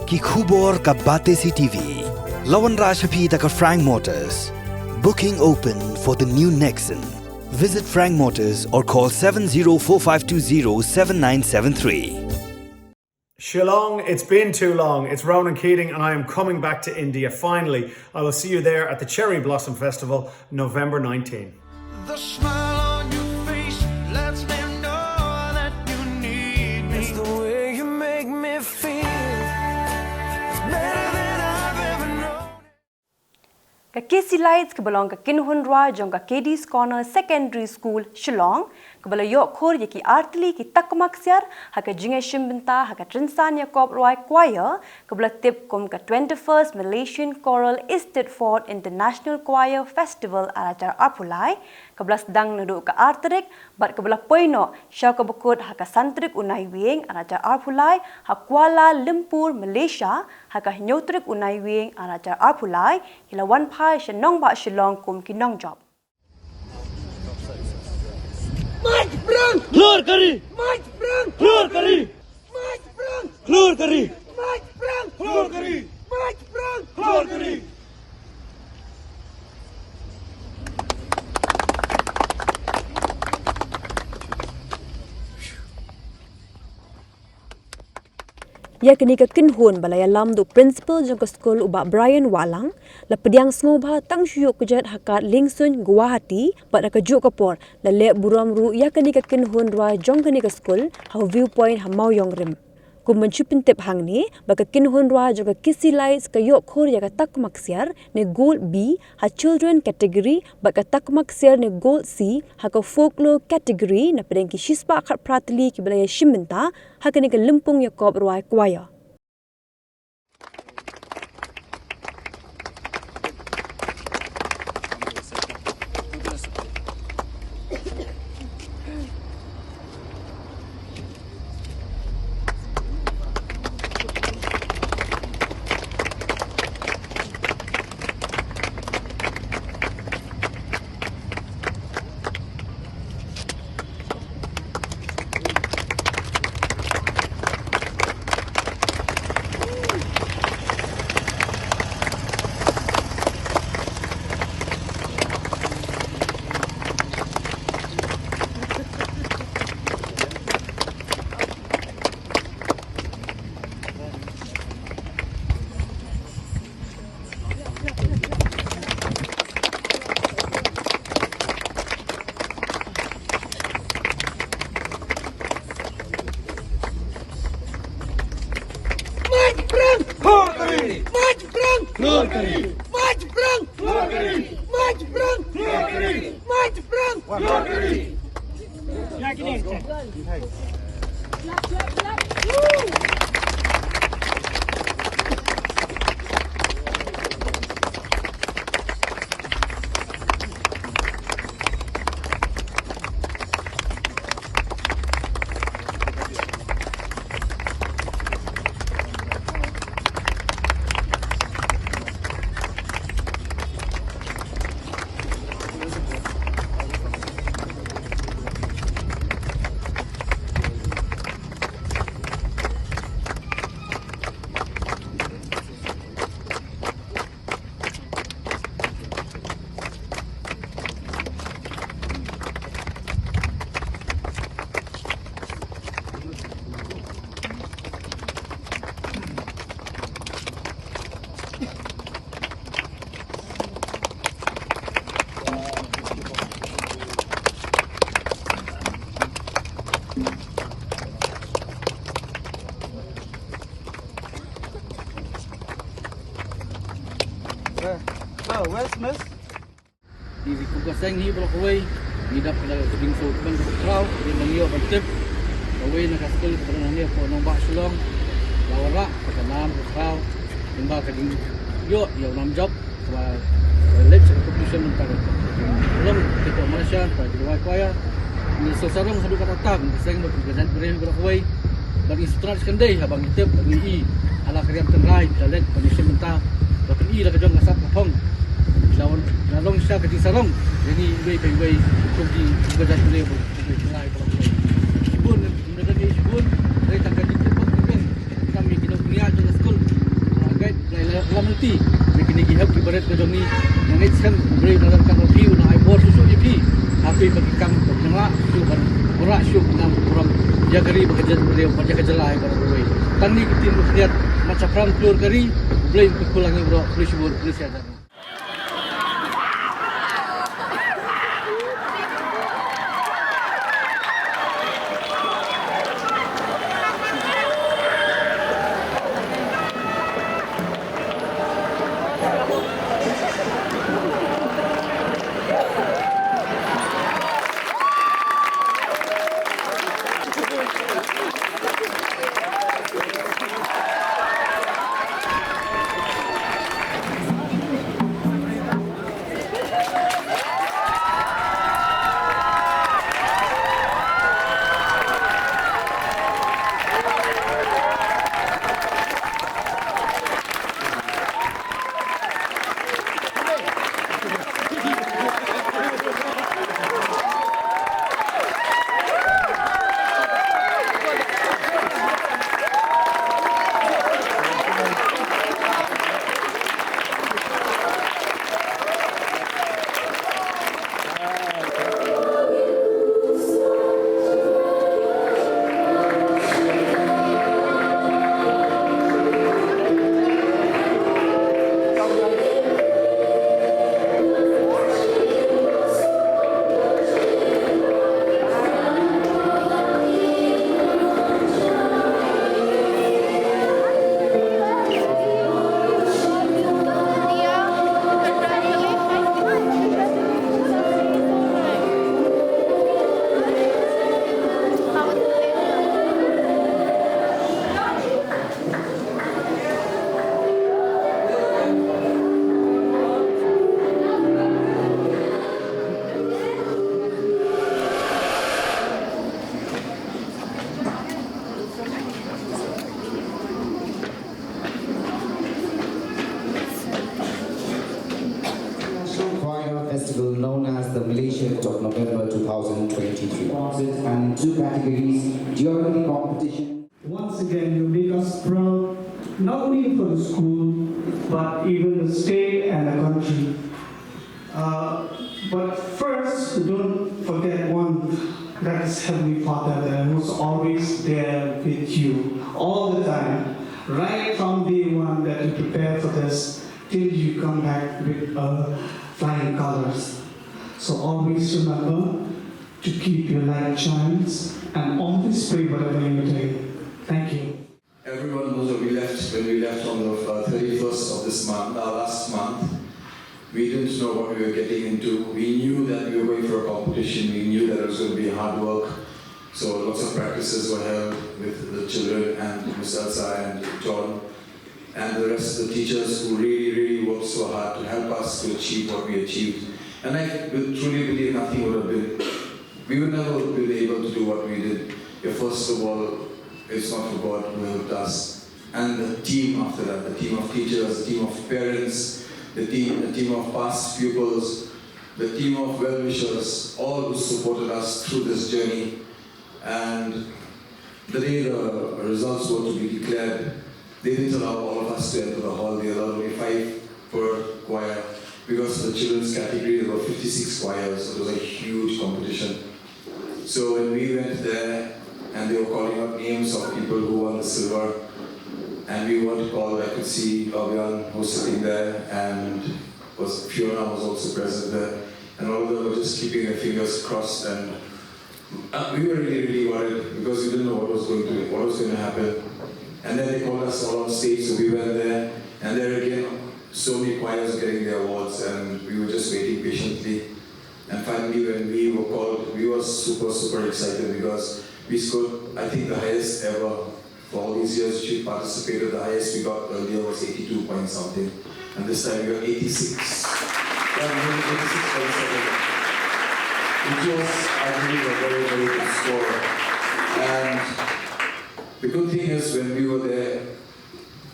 ki khubor ka bate si TV. Lawan Rashapi taka Frank Motors. Booking open for the new Nexon. Visit Frank Motors or call 7045207973. Shillong, it's been too long. It's Ronan Keating and I am coming back to India. Finally, I will see you there at the Cherry Blossom Festival, November 19. The smile on your face lets me know that you need me. It's the way you make me feel. It's better than I've ever known. Ka Casey Lights kebalong ka Kinhunra jong ka Katie's Corner Secondary School Shillong kebala yok khor yaki artli ki takmaksiar haka jinge shimbenta haka Trinsan Yakob Roy Choir kebala tip kom ka 21st Malaysian Choral Estate Fort International Choir Festival alajar apulai kebala sedang nuduk ka artrik bat kebala poino syau ka bekut haka santrik unai wing alajar apulai ha Kuala Lumpur Malaysia haka nyotrik unai wing alajar apulai hilawan Phai Shenong ba Shillong kum ki Nongjop. Mike Brown! Clear kari! Mike Brown! Clear kari! Mike Brown! Clear kari! Mike Brown! Clear kari! Mike Brown! Clear kari! Ya kini ka kinhun balaya lam do principal jong ka school uba Brian Walang la pediang sngobha tang syu kujet hakat Lingsun Guwahati pada ka juk kapor la le buram ru ya kini ka kinhun rwa jong kini ka school ha viewpoint ha mau yong rim ku menchupin tip hang ni baka kinhun rwa jong ka Kisi Lights ka yok khor ya ka tak maksiar ne goal B ha children category baka tak maksiar ne goal C ha ka folklore category na pedeng ki shispa khat pratli ki balaya shiminta ha kini ka Limpung Yakob Roy Choir. West Miss di kugasang hi bro kaway nidap kada tubing so ban kraw di nangiyo pantip kaway nakaskul kada nangiyo po nong ba Shillong lawara kada nam kraw imba kading yo Nongjop wa lecture competition mentar belum kita Malaysia pa di Choir ni sosarong hadu kata tag sing do kugasan beren bro kaway bagi instructor skandai habang itip bagi ala kariam tenrai talent pengisi mentar bahkan i la kajong asap hong lawan lalong sya ke sarong jadi wei kugi gajan boleh mulai kalau sibun mendengar sibun dari tangga di tempat kan kami kita punya jelas school safety ni gihap ibarat ko ni yang itsen beri dalam kan review na ai bor susu ipi tapi bagi kam nang su kan ora su nam kurang jagari bekerja beliau kerja kejelai ibarat oi tani kitin lihat macam pram keluar kari beli kulangi bro polisi ada. Festival known as the Malaysia of November 2023. And in 2 categories during the competition. Once again, you make us proud, not only for the school, but even the state and the country. But first, don't forget one, that is Heavenly Father, that who's always there with you, all the time. Right from day one that you prepare for this, till you come back with flying colors. So always remember to keep your light shines and always pray whatever you're doing. Thank you. Everyone knows that when we left on the 31st of this month, last month, we didn't know what we were getting into. We knew that we were going for a competition. We knew that it was going to be hard work. So lots of practices were held with the children and Ms. Elsa and John and the rest of the teachers who really worked so hard to help us to achieve what we achieved. And I truly believe nothing would have been, we would never have been able to do what we did if first of all, it's not for God who helped us. And the team after that, the team of teachers, the team of parents, the team of past pupils, the team of well-wishers, all who supported us through this journey. And the day the results were to be declared, they didn't allow all of us to enter the hall. They allowed only 5 per choir. Because of the children's category, there were 56 choirs, so it was a huge competition. So when we went there, and they were calling out names of people who won the silver, and we weren't called, I could see Avian who was sitting there, and Fiona was also present there, and all of them were just keeping their fingers crossed, and we were really worried because we didn't know what was going to happen. And then they called us all on stage, so we went there, and there again, so many choirs getting their awards, and we were just waiting patiently. And finally, when we were called, we were super excited because we scored, I think, the highest ever. For all these years she participated, the highest we got earlier was 82 point something. And this time we got 86. 86.7. Which was, I believe, a very good score. And the good thing is, when we were there,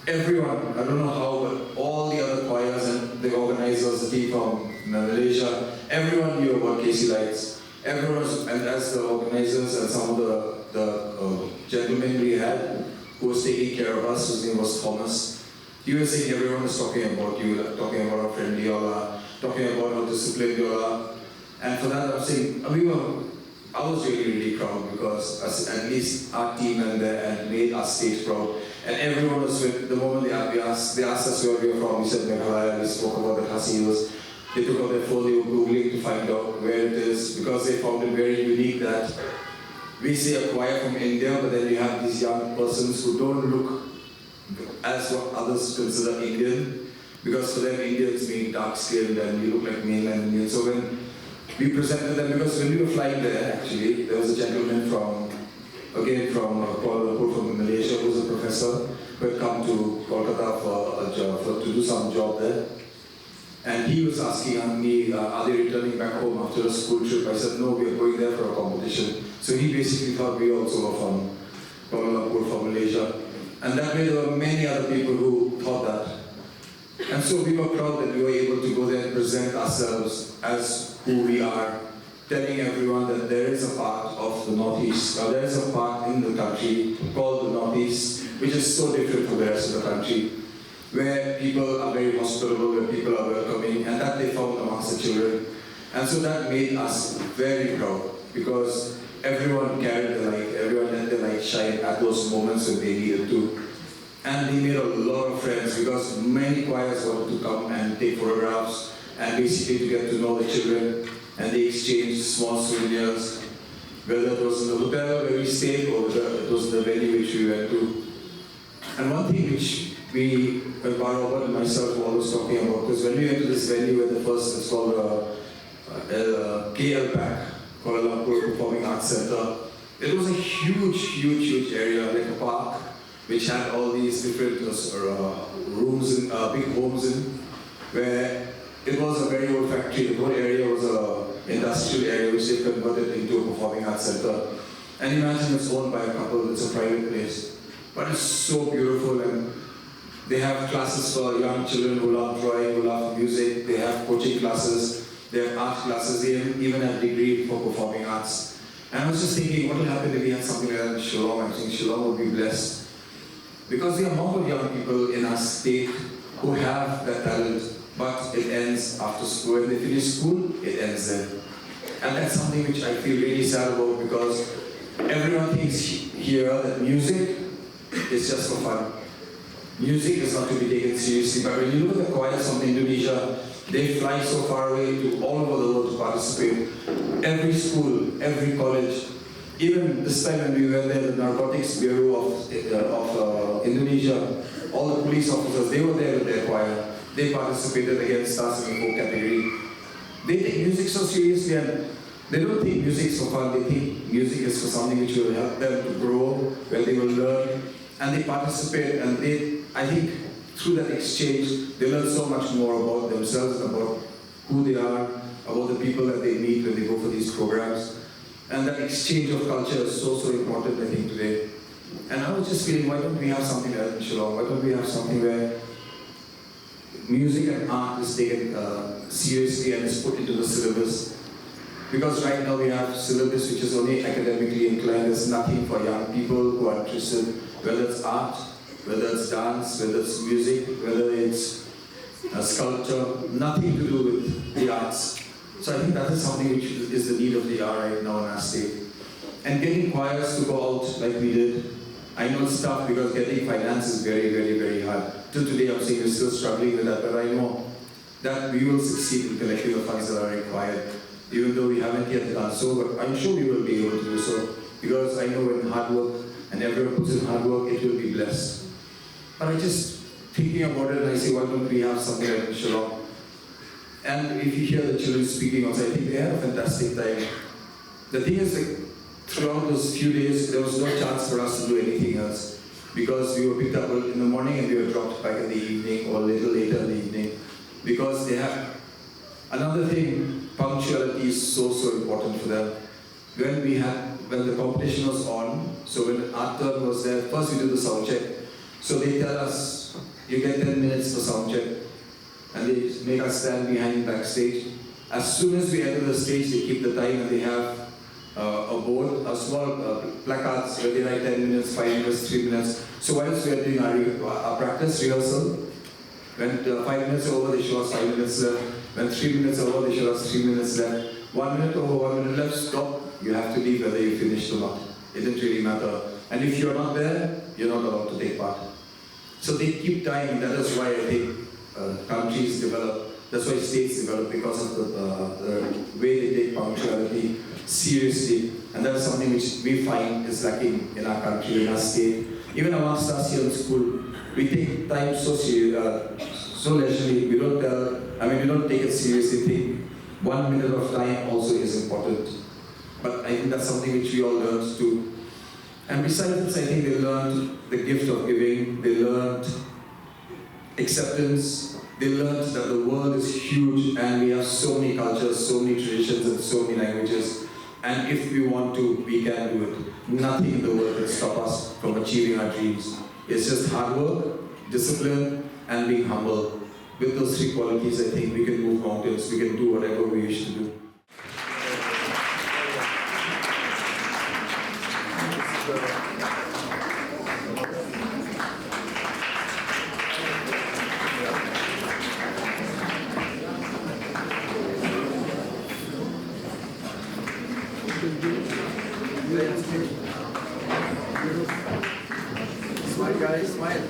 everyone, I don't know how, but all the other choirs and the organizers, the team from Malaysia, everyone knew about KC Lights. Everyone was, and as the organizers and some of the gentlemen we had who was taking care of us, whose name was Thomas, You were saying everyone was talking about you, talking about how friendly you are, talking about how disciplined you are. And for that, I'm saying, I was really proud because at least our team and made our state proud. And everyone was with, the moment they asked us where we were from, we said Meghalaya, we spoke about the casinos. They took out their phone, they were Googling to find out where it is because they found it very unique that we say a choir from India, but then you have these young persons who don't look as what others consider Indian, because for them Indians mean dark-skinned and you look like mainland Indians. So when we presented them, because when we were flying there, actually, there was a gentleman from Kuala Lumpur, from Malaysia, who was a professor, who had come to Kolkata for a job, to do some job there. And he was asking me, are they returning back home after a school trip? I said, no, we are going there for a competition. So he basically thought we also were from Kuala Lumpur, from Malaysia. And that way there were many other people who thought that. And so we were proud that we were able to go there and present ourselves as who we are, telling everyone that there is a part of the Northeast, or there is a part in the country called the Northeast, which is so different from the rest of the country, where people are very hospitable, where people are welcoming, and that they found amongst the children. And so that made us very proud, because everyone carried their light, everyone let their light shine at those moments when they needed to. And they made a lot of friends, because many choirs wanted to come and take photographs and basically to get to know the children, and they exchanged small souvenirs, whether it was in the hotel where we stayed or whether it was the venue which we went to. And one thing which Robert and myself were always talking about, because when we went to this venue where the first, it's called KL PAC, Kuala Lumpur Performing Arts Center, it was a huge area, like a park, which had all these different rooms, big homes in, where it was a very old factory. The whole area was an industrial area which they converted into a performing arts center. And imagine it's owned by a couple, it's a private place. But it's so beautiful, and they have classes for young children who love drawing, who love music. They have coaching classes, they have art classes, they even have degree for performing arts. And I was just thinking, what will happen if we had something like that in Shillong? I think Shillong would be blessed. Because the amount of young people in our state who have that talent, but it ends after school. When they finish school, it ends there. And that's something which I feel really sad about, because everyone thinks here that music is just for fun. Music is not to be taken seriously, but when you look at the choirs from Indonesia, they fly so far away to all over the world to participate. Every school, every college, even this time when we went there, the Narcotics Bureau of Indonesia, all the police officers, they were there with their choir. They participated against us in the folk category. They take music so seriously, and they don't think music is for fun. They think music is for something which will help them to grow, where they will learn, and they participate. And I think through that exchange, they learn so much more about themselves, about who they are, about the people that they meet when they go for these programs. And that exchange of culture is so important, I think, today. And I was just feeling, why don't we have something like that in Shillong? Why don't we have something where music and art is taken seriously and is put into the syllabus? Because right now we have syllabus which is only academically inclined. There's nothing for young people who are interested, whether it's art, whether it's dance, whether it's music, whether it's sculpture, nothing to do with the arts. So I think that is something which is the need of the hour right now in our state. And getting choirs to go out like we did, I know it's tough because getting finance is very hard. Till today I'm saying we're still struggling with that, but I know that we will succeed in collecting the funds that are required, even though we haven't yet done so, but I'm sure we will be able to do so, because I know when hard work and everyone puts in hard work, it will be blessed. But I just thinking about it and I say, why don't we have something like Shillong? And if you hear the children speaking also, I think they had a fantastic time. The thing is, like, throughout those few days, there was no chance for us to do anything else, because we were picked up in the morning and we were dropped back in the evening or a little later in the evening, because they have another thing. Punctuality is so important for them. When the competition was on, so when our turn was there, first we do the sound check. So they tell us, you get 10 minutes for sound check, and they make us stand behind backstage. As soon as we enter the stage, they keep the time, and they have a board, a small placards where they write 10 minutes, 5 minutes, 3 minutes. So whilst we are doing our practice rehearsal, When 5 minutes are over, they show us 5 minutes left. When 3 minutes are over, they show us 3 minutes left. 1 minute over, 1 minute left, stop. You have to leave whether you finished or not. It didn't really matter. And if you're not there, you're not allowed to take part. So they keep time. That is why I think countries develop. That's why states develop, because of the way they take punctuality seriously. And that's something which we find is lacking in our country, in our state. Even amongst us here in school, we take time so so leisurely. We don't take it seriously. Think 1 minute of time also is important. But I think that's something which we all learned too. And besides this, I think they learned the gift of giving. They learned acceptance. They learned that the world is huge and we have so many cultures, so many traditions and so many languages. And if we want to, we can do it. Nothing in the world can stop us from achieving our dreams. It's just hard work, discipline, and being humble. With those three qualities, I think we can move mountains, we can do whatever we wish to do. Smile, guys, smile.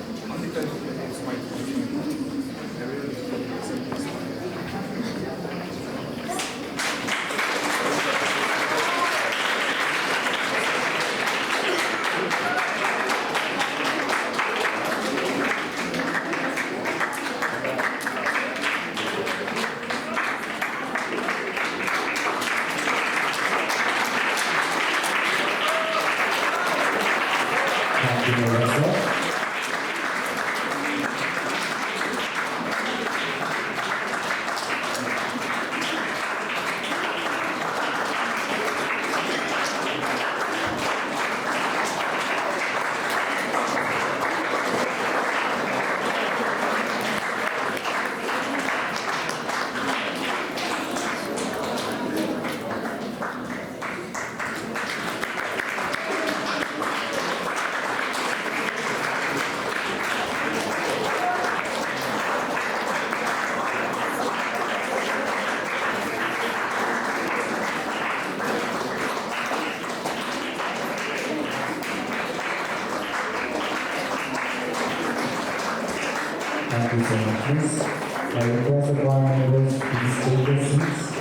Thank you so much, Miss. I request the choir members to please take their seats.